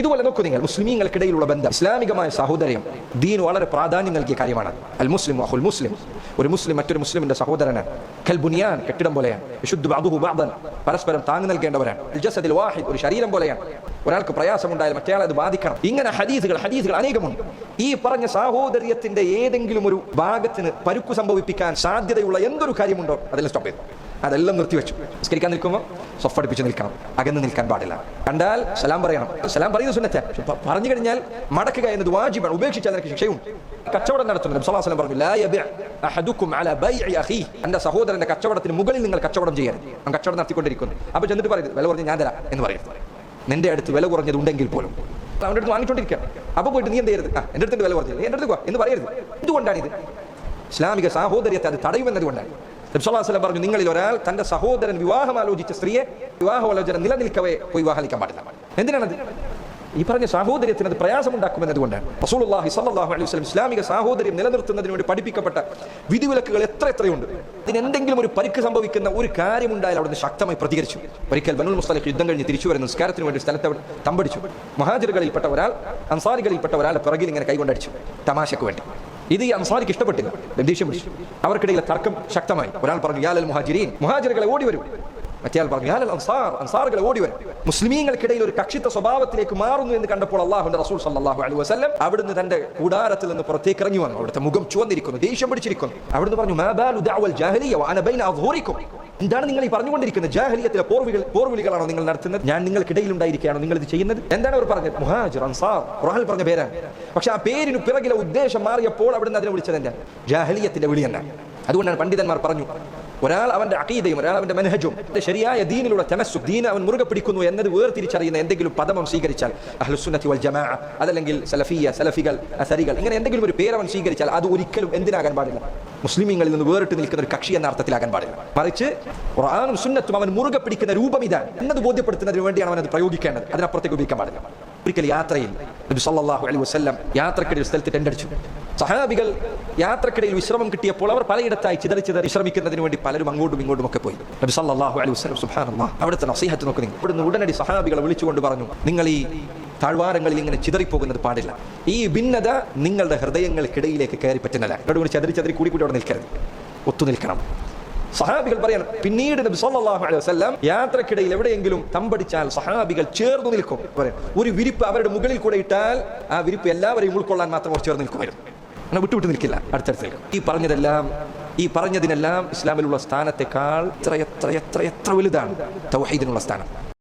ഇതുപോലെ നോക്കൂ നിങ്ങൾ, മുസ്ലിമീങ്ങൾക്കിടയിലുള്ള ബന്ധം, ഇസ്ലാമികമായ സഹോദര്യം ദീൻ വളരെ പ്രാധാന്യം നൽകിയ കാര്യമാണ്. അൽ മുസ്ലിം അഖുൽ മുസ്ലിം, ഒരു മുസ്ലിം മറ്റൊരു മുസ്ലിമിന്റെ സഹോദരനാണ്. കൽ ബുനിയാൻ, കെട്ടിടം പോലെയാണ്. യശുദ്ദു ബഅദുഹു ബഅദൻ, പരസ്പരം താങ്ങി നൽകേണ്ടവരാണ്. അൽ ജസദിൽ വാഹിദ്, ഒരു ശരീരം പോലെയാണ്. ഒരാൾക്ക് പ്രയാസമുണ്ടായാൽ മറ്റേയാളെ അത് ബാധിക്കണം. ഇങ്ങനെ ഹദീസുകൾ അനേകമുണ്ട്. ഈ പറഞ്ഞ സാഹോദര്യത്തിന്റെ ഏതെങ്കിലും ഒരു ഭാഗത്തിന് പരുക്കു സംഭവിപ്പിക്കാൻ സാധ്യതയുള്ള എന്തൊരു കാര്യമുണ്ടോ അതെല്ലാം സ്റ്റോപ്പ് ചെയ്തു, അതെല്ലാം നിർത്തിവെച്ചു. നിസ്കരിക്കാൻ നിൽക്കുമ്പോൾ സൊഫടിപ്പിച്ച് നിൽക്കണം, അകന്ന് നിൽക്കാൻ പാടില്ല. കണ്ടാൽ സലാം പറയണം. സലാം പറയുന്നത് സുന്നത്ത്, പറഞ്ഞു കഴിഞ്ഞാൽ മടക്കുക എന്നത് വാജിബാണ്. ഉപേക്ഷിച്ചാൽ നിനക്ക് ശിക്ഷയുണ്ട്. കച്ചവടം നടത്തുന്നത് നബി സല്ലല്ലാഹു അലൈഹി വസല്ലം പറഞ്ഞു, ലാ യബിഅ അഹദുക്കും അലാ ബൈഇ അഖീഹി, എന്റെ സഹോദരന്റെ കച്ചവടത്തിന് മുകളിൽ നിങ്ങൾ കച്ചവടം ചെയ്യരുത്. അവൻ കച്ചവടം നടത്തിക്കൊണ്ടിരിക്കുന്നു. അപ്പോൾ ചെന്നിട്ട് പറയുന്നത് വില കുറഞ്ഞ് ഞാൻ തരാം എന്ന് പറയും. നിന്റെ അടുത്ത് വില കുറഞ്ഞതുണ്ടെങ്കിൽ പോലും അവൻ്റെ അടുത്ത് വാങ്ങിക്കൊണ്ടിരിക്കുകയാണ്. അപ്പോൾ പോയിട്ട് നീ എന്ത് ചെയ്യരുത്, എൻ്റെ അടുത്ത് വില കുറഞ്ഞില്ല, എൻ്റെ അടുത്ത് എന്ന് പറയരുത്. എന്തുകൊണ്ടാണിത്? ഇസ്ലാമിക സാഹോദര്യത്തെ അത് തടയുമെന്നതുകൊണ്ടാണ്. നബി സല്ലല്ലാഹു അലൈഹി വസല്ലം പറഞ്ഞു, നിങ്ങളിൽ ഒരാൾ തന്റെ സഹോദരൻ വിവാഹം ആലോചിച്ച സ്ത്രീയെ വിവാഹാലോചന നിലനിൽക്കവേ പോയി വിവാഹിക്കാൻ പാടില്ല. എന്തിനാണത്? ഈ പറഞ്ഞ സാഹോദര്യത്തിന് അത് പ്രയാസമുണ്ടാക്കുമെന്നതുകൊണ്ടാണ്. റസൂലുള്ളാഹി സ്വല്ലല്ലാഹു അലൈഹി വസല്ലം ഇസ്ലാമിക സാഹോദര്യം നിലനിർത്തുന്നതിന് വേണ്ടി പഠിപ്പിക്കപ്പെട്ട വിധിവിലക്കുകൾ എത്രയുണ്ട്. ഇതിനെന്തെങ്കിലും ഒരു പരിക്ക് സംഭവിക്കുന്ന ഒരു കാര്യമുണ്ടായാൽ അവിടുന്ന് ശക്തമായി പ്രതികരിച്ചു. ഒരിക്കൽ ബനുൽ മുസ്തലിഖ് യുദ്ധം കഴിഞ്ഞ് തിരിച്ചു വരുന്ന നിസ്കാരത്തിന് വേണ്ടി സ്ഥലത്ത് തമ്പടിച്ചു. മുഹാജിറുകളിൽപ്പെട്ട ഒരാൾ അൻസാരികളിൽപ്പെട്ട ഒരാളെ പിറകിൽ ഇങ്ങനെ കൈകൊണ്ടടിച്ചു, തമാശക്ക് വേണ്ടി. ഇത് ഈ അൻസാരിക്ക് ഇഷ്ടപ്പെട്ടില്ല, ദേഷ്യം പിടിച്ചു. അവർക്കിടയിലെ തർക്കം ശക്തമായി. ഒരാൾ പറഞ്ഞു, യാ ലൽ മുഹാജിരീൻ, മുഹാജിറുകളെ ഓടി വരും. മറ്റേയാൾ പറഞ്ഞു, യാ ലൽ അൻസാർ, അൻസാറുകളെ ഓടി വരും. മുസ്ലിമീങ്ങൾക്കിടയിൽ ഒരു കക്ഷിത്വ സ്വഭാവത്തിലേക്ക് മാറുന്നു എന്ന് കണ്ടപ്പോൾ അല്ലാഹുവിന്റെ റസൂൽ സല്ലല്ലാഹു അലൈഹി വസല്ലം അവിടുന്ന് തന്റെ കൂടാരത്തിൽ നിന്ന് പുറത്തേക്ക് ഇറങ്ങി വന്നു. അവിടുത്തെ മുഖം ചുവന്നിരിക്കുന്നു, ദേഷ്യം പിടിച്ചിരിക്കുന്നു. അവിടുന്ന് പറഞ്ഞു, മാ ബാലു ദഅവൽ ജാഹിലിയ്യ വഅന ബൈന അദ്ഹൂരിക്കും, എന്താണ് നിങ്ങൾ ഈ പറഞ്ഞുകൊണ്ടിരിക്കുന്നത്? ജാഹിലിയത്തിലെ പോർവിളികളാണോ നിങ്ങൾ നടത്തുന്നത്? ഞാൻ നിങ്ങൾക്കിടയിൽ ഉണ്ടായിരിക്കുകയാണോ നിങ്ങൾ ഇത് ചെയ്യുന്നത്? എന്താണ് അവർ പറഞ്ഞത്? മുഹാജിർ, അൻസാർ, ഖുർആനിൽ പറഞ്ഞ പേരാണ്. പക്ഷെ ആ പേരിന് പിറകിലെ ഉദ്ദേശം മാറിയപ്പോൾ അവിടുന്ന് അതിനെ വിളിച്ചത് എന്താണ്? ജാഹിലിയത്തിന്റെ വിളി തന്നെ. അതുകൊണ്ടാണ് പണ്ഡിതന്മാർ പറഞ്ഞു, ഒരാൾ അവന്റെ അഖീദയും ഒരാൾ അവന്റെ മനഹജും ശരിയായ ദീനിലുള്ള തമസ്സുക്, ദീൻ അവൻ മുറുകെ പിടിക്കുന്നു എന്നത് വേർതിരിച്ചറിയുന്ന എന്തെങ്കിലും പദം സ്വീകരിച്ചാൽ, അഹ്ലുസുന്നത്തി വൽ ജമാഅ, അതല്ലെങ്കിൽ സലഫിയ, സലഫികൾ, അസരികൾ, ഇങ്ങനെ എന്തെങ്കിലും ഒരു പേരവൻ സ്വീകരിച്ചാൽ അത് ഒരിക്കലും എന്തിനാകാൻ പാടില്ല? മുസ്ലിമീങ്ങളിൽ നിന്ന് വേറിട്ട് നിൽക്കുന്ന ഒരു കക്ഷി എന്ന അർത്ഥത്തിലാകാൻ പാടില്ല. മറിച്ച് ഖുർആനും സുന്നത്തും അവൻ മുറുകെ പിടിക്കുന്ന രൂപം ഇതാണ് എന്നത് ബോധ്യപ്പെടുത്തുന്നതിന് വേണ്ടിയാണ് അവൻ അത് പ്രയോഗിക്കേണ്ടത്. അതിനപ്പുറത്തേക്ക് ഉപയോഗിക്കാൻ പാടില്ല. ഒരിക്കൽ യാത്രയിൽ നബി സല്ലല്ലാഹു അലൈഹി വസല്ലം യാത്രക്കിടയിൽ സ്ഥലത്ത് ടെൻഡടിച്ചു. സഹാബികൾ യാത്രക്കിടയിൽ വിശ്രമം കിട്ടിയപ്പോൾ അവർ പലയിടത്തായി ചിതറി വിശ്രമിക്കുന്നതിന് വേണ്ടി പലരും അങ്ങോട്ടും ഇങ്ങോട്ടും ഒക്കെ പോയി. നബി സല്ലല്ലാഹു അലൈഹി വസല്ലം സുബ്ഹാനല്ലാഹ് അവിടുത്തെ നസീഹത്ത് നോക്കി. ഇവിടുന്ന് ഉടനടി സഹാബികളെ വിളിച്ചുകൊണ്ട് പറഞ്ഞു, നിങ്ങൾ ഈ താഴ്വാരങ്ങളിൽ ഇങ്ങനെ ചിതറിപ്പോകുന്നത് പാടില്ല. ഈ ഭിന്നത നിങ്ങളുടെ ഹൃദയങ്ങൾക്കിടയിലേക്ക് കയറി പറ്റുന്നില്ല. ഇവിടെ ചതിരി കൂടി അവിടെ നിൽക്കരുത്, ഒത്തു നിൽക്കണം. സഹാബികൾ പറയണം. പിന്നീട് നബി സല്ലല്ലാഹു അലൈഹി വസല്ലം യാത്രക്കിടയിൽ എവിടെയെങ്കിലും തമ്പടിച്ചാൽ സഹാബികൾ ചേർന്ന് നിൽക്കും. ഒരു വിരിപ്പ് അവരുടെ മുകളിൽ കൂടെ ഇട്ടാൽ ആ വിരിപ്പ് എല്ലാവരെയും ഉൾക്കൊള്ളാൻ മാത്രം അവർ ചേർന്ന് നിൽക്കുമായിരുന്നു. അങ്ങനെ വിട്ടുവിട്ട് നിൽക്കില്ല, അടുത്തടുത്ത് നിൽക്കും. ഈ പറഞ്ഞതിനെല്ലാം ഇസ്ലാമിലുള്ള സ്ഥാനത്തെക്കാൾ എത്ര വലുതാണ് തൗഹീദിനുള്ള സ്ഥാനം.